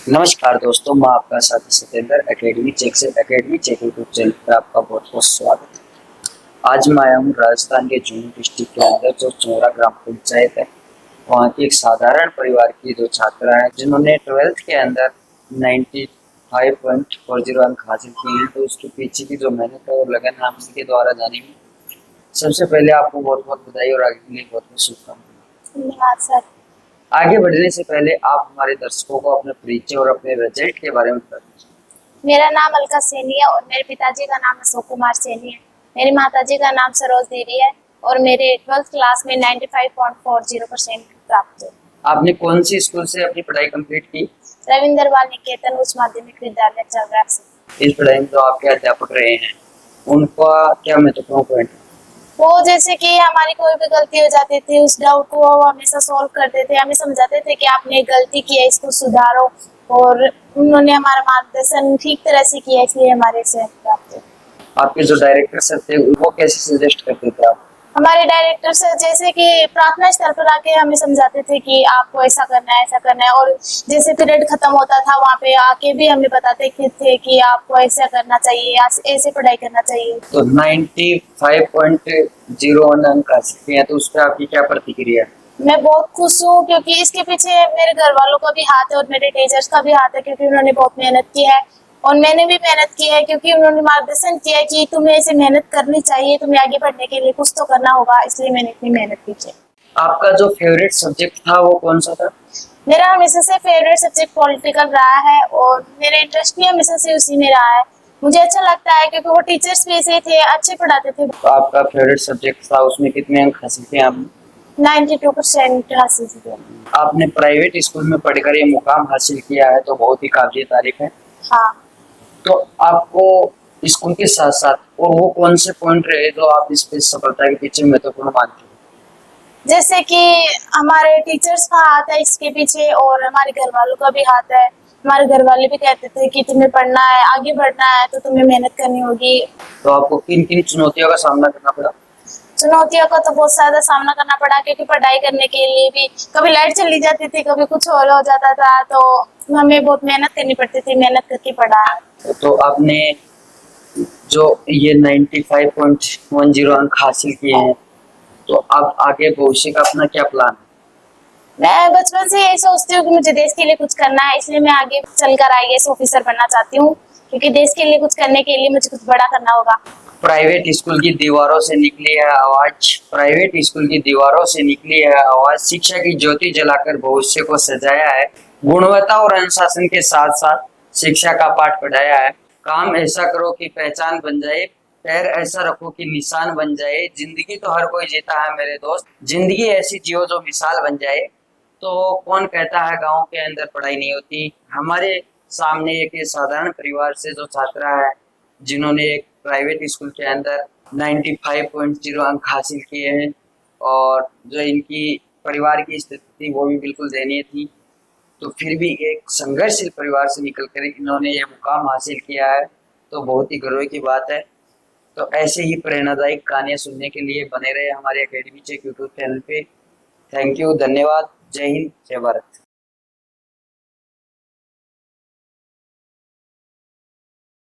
नमस्कार दोस्तों, मैं आपका साथी सत्येंद्र एकेडमी चेक यूट्यूब चैनल पर आपका बहुत बहुत स्वागत है। आज मैं आया हूँ राजस्थान के झुंझुनू डिस्ट्रिक्ट के अंदर जो चौरा ग्राम पंचायत है। वहाँ की एक साधारण परिवार की दो छात्रा है जिन्होंने 12th के अंदर 95.40 अंक हासिल किए हैं। तो उसके पीछे की जो मेहनत है और लगन है हम इसी के द्वारा जानेंगे। सबसे पहले आपको बहुत बहुत बधाई और आगे के लिए बहुत बहुत शुभकामनाएं। धन्यवाद सर। आगे बढ़ने से पहले आप हमारे दर्शकों को अपने परिचय और अपने रिजल्ट के बारे में बताइए। मेरा नाम अलका सैनी है और मेरे पिताजी का नाम अशोक कुमार सैनी है। मेरी माताजी का नाम सरोज देवी है और मेरे 12th क्लास में 95.40% प्राप्त हुए। आपने कौन सी स्कूल से अपनी पढ़ाई कंप्लीट की? रविंद्र बाल निकेतन उच्च माध्यमिक विद्यालय चौरा से। इस पढ़ाई में जो आपके अध्यापक रहे हैं उनका क्या महत्वपूर्ण पॉइंट है? वो जैसे कि हमारी कोई भी गलती हो जाती थी उस डाउट को वो हमेशा सॉल्व करते थे, हमें समझाते थे कि आपने गलती की है इसको सुधारो, और उन्होंने हमारा मार्गदर्शन ठीक तरह से किया, इसलिए हमारे से प्राप्त हुए। आपके जो डायरेक्टर सर थे वो कैसे सजेस्ट करते थे आप? हमारे डायरेक्टर सर जैसे कि प्रार्थना स्थल पर आके हमें समझाते थे कि आपको ऐसा करना है ऐसा करना है, और जैसे पीरियड खत्म होता था वहाँ पे आके भी हमें बताते थे कि आपको ऐसा करना चाहिए, ऐसे पढ़ाई करना चाहिए। तो 95.01 अंक हासिल किए हैं, तो उस पर आपकी क्या प्रतिक्रिया है? मैं बहुत खुश हूँ क्योंकि इसके पीछे मेरे घर वालों का भी हाथ है और मेरे टीचर्स का भी हाथ है, क्योंकि उन्होंने बहुत मेहनत की है और मैंने भी मेहनत की है, क्योंकि उन्होंने मार्गदर्शन किया है कि तुम्हें ऐसे मेहनत करनी चाहिए, तुम्हें आगे बढ़ने के लिए कुछ तो करना होगा, इसलिए मैंने इतनी मेहनत की है। आपका जो फेवरेट सब्जेक्ट था वो कौन सा था? मेरा हमेशा से फेवरेट सब्जेक्ट पॉलिटिकल रहा है और मेरा इंटरेस्ट भी हमेशा से उसी में रहा है। मुझे अच्छा लगता है क्योंकि वो टीचर्स भी ऐसे थे, अच्छे पढ़ाते थे। तो आपका फेवरेट सब्जेक्ट था, उसमें कितने अंक हासिल किए आपने? 92% हासिल किया। आपने प्राइवेट स्कूल में पढ़कर ये मुकाम हासिल किया है तो बहुत ही काबिल तारीफ है। हाँ। तो आपको स्कूल के साथ साथ और वो कौन से पॉइंट रहे जो आप इस सफलता के पीछे महत्वपूर्ण मानते हो? जैसे कि हमारे टीचर्स का हाथ है इसके पीछे और हमारे घर वालों का भी हाथ है। हमारे घर वाले भी कहते थे कि तुम्हें पढ़ना है, आगे बढ़ना है तो तुम्हें मेहनत करनी होगी। तो आपको किन किन चुनौतियों का सामना करना पड़ा? चुनौतियों का तो बहुत ज्यादा सामना करना पड़ा, क्योंकि पढ़ाई करने के लिए भी कभी लाइट चली जाती थी, कभी कुछ और हो जाता था, तो हमें बहुत मेहनत करनी पड़ती थी, मेहनत करके पढ़ा। तो आपने जो ये 95.10 अंक हासिल किए हैं, तो अब आगे भविष्य का अपना क्या प्लान है? मैं बचपन से यही सोचती हूँ कि मुझे देश के लिए कुछ करना है, इसलिए मैं आगे चलकर आईएएस ऑफिसर बनना चाहती हूँ, क्योंकि देश के लिए कुछ करने के लिए मुझे कुछ बड़ा करना होगा। प्राइवेट स्कूल की दीवारों से निकली है आवाज, प्राइवेट स्कूल की दीवारों से निकली है आवाज, शिक्षा की ज्योति जलाकर भविष्य को सजाया है। गुणवत्ता और अनुशासन के साथ साथ शिक्षा का पाठ पढ़ाया है। काम ऐसा करो कि पहचान बन जाए, पैर ऐसा रखो कि निशान बन जाए। जिंदगी तो हर कोई जीता है मेरे दोस्त, जिंदगी ऐसी जियो जो मिसाल बन जाए। तो कौन कहता है गांव के अंदर पढ़ाई नहीं होती? हमारे सामने एक साधारण परिवार से जो छात्रा है जिन्होंने एक प्राइवेट स्कूल के अंदर 95.0 अंक हासिल किए हैं, और जो इनकी परिवार की स्थिति थी वो भी बिल्कुल दयनीय थी, तो फिर भी एक संघर्षशील परिवार से निकलकर इन्होंने ये मुकाम हासिल किया है, तो बहुत ही गर्व की बात है। तो ऐसे ही प्रेरणादायक कहानियां सुनने के लिए बने रहे हमारे एकेडमी चेक यूट्यूब चैनल पे। थैंक यू, धन्यवाद, जय हिंद, जय भारत।